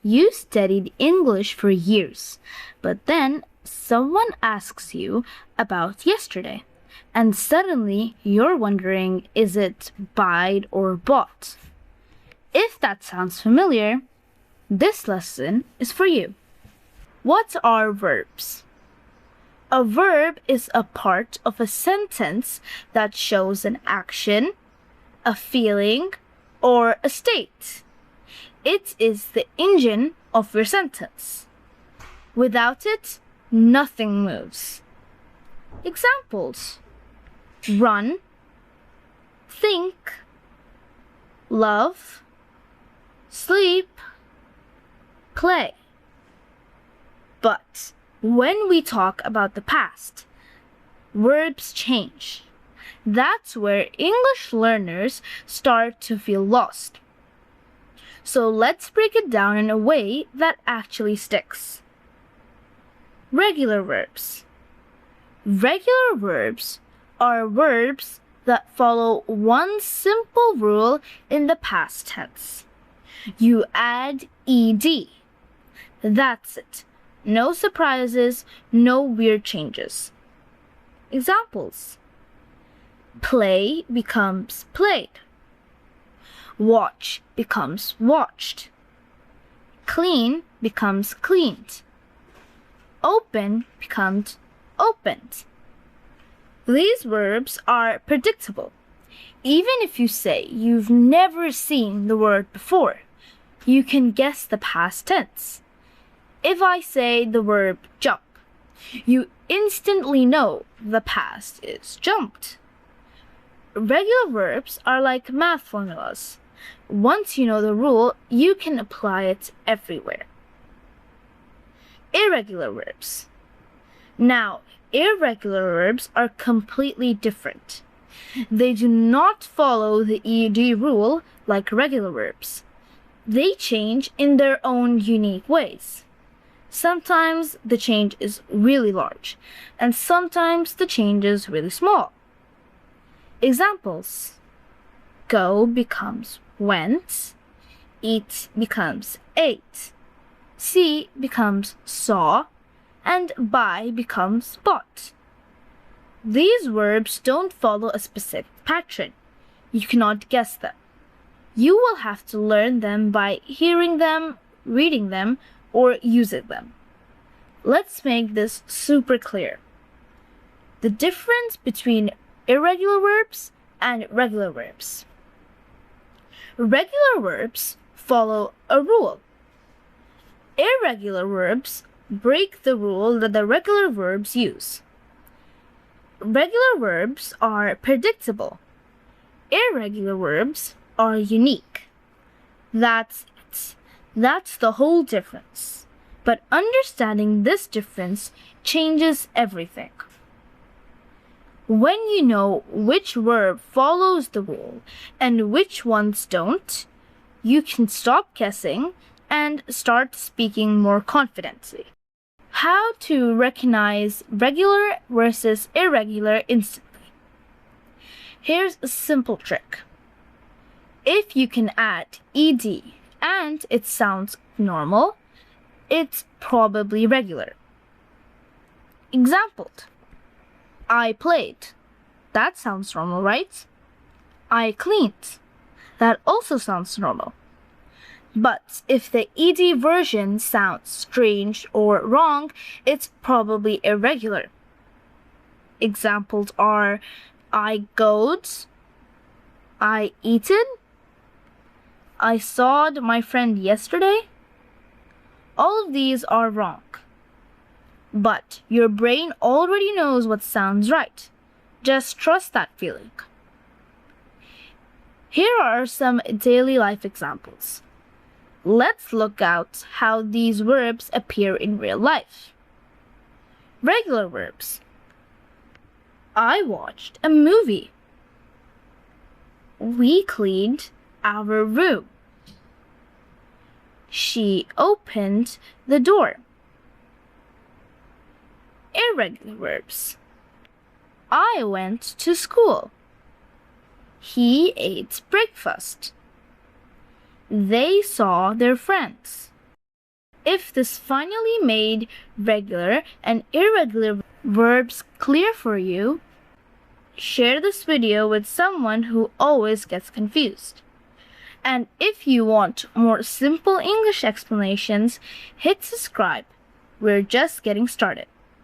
You studied English for years, but then someone asks you about yesterday, and suddenly you're wondering, is it buyed or bought? If that sounds familiar, this lesson is for you. What are verbs? A verb is a part of a sentence that shows an action, a feeling, or a state. It is the engine of your sentence. Without it, nothing moves. Examples: run, think, love, sleep, play. But when we talk about the past, verbs change. That's where English learners start to feel lost. So let's break it down in a way that actually sticks. Regular verbs. Regular verbs are verbs that follow one simple rule in the past tense. You add ed. That's it. No surprises, no weird changes. Examples: play becomes played. Watch becomes watched. Clean becomes cleaned. Open becomes opened. These verbs are predictable. Even if you say you've never seen the word before, you can guess the past tense. If I say the verb jump, you instantly know the past is jumped. Regular verbs are like math formulas. Once you know the rule, you can apply it everywhere. Irregular verbs. Now, irregular verbs are completely different. They do not follow the ed rule like regular verbs. They change in their own unique ways. Sometimes the change is really large, and sometimes the change is really small. Examples: go becomes went, eat becomes ate, see becomes saw, and buy becomes bought. These verbs don't follow a specific pattern. You cannot guess them. You will have to learn them by hearing them, reading them, or using them. Let's make this super clear. The difference between irregular verbs and regular verbs. Regular verbs follow a rule. Irregular verbs break the rule that the regular verbs use. Regular verbs are predictable. Irregular verbs are unique. That's it. That's the whole difference. But understanding this difference changes everything. When you know which verb follows the rule and which ones don't, you can stop guessing and start speaking more confidently. How to recognize regular versus irregular instantly. Here's a simple trick. If you can add ed and it sounds normal, it's probably regular. Example: I played. That sounds normal, right? I cleaned. That also sounds normal. But if the ed version sounds strange or wrong, it's probably irregular. Examples are I goed, I eaten, I saw my friend yesterday. All of these are wrong. But your brain already knows what sounds right. Just trust that feeling. Here are some daily life examples. Let's look at how these verbs appear in real life. Regular verbs. I watched a movie. We cleaned our room. She opened the door. Irregular verbs. I went to school. He ate breakfast. They saw their friends. If this finally made regular and irregular verbs clear for you, share this video with someone who always gets confused. And if you want more simple English explanations, hit subscribe. We're just getting started.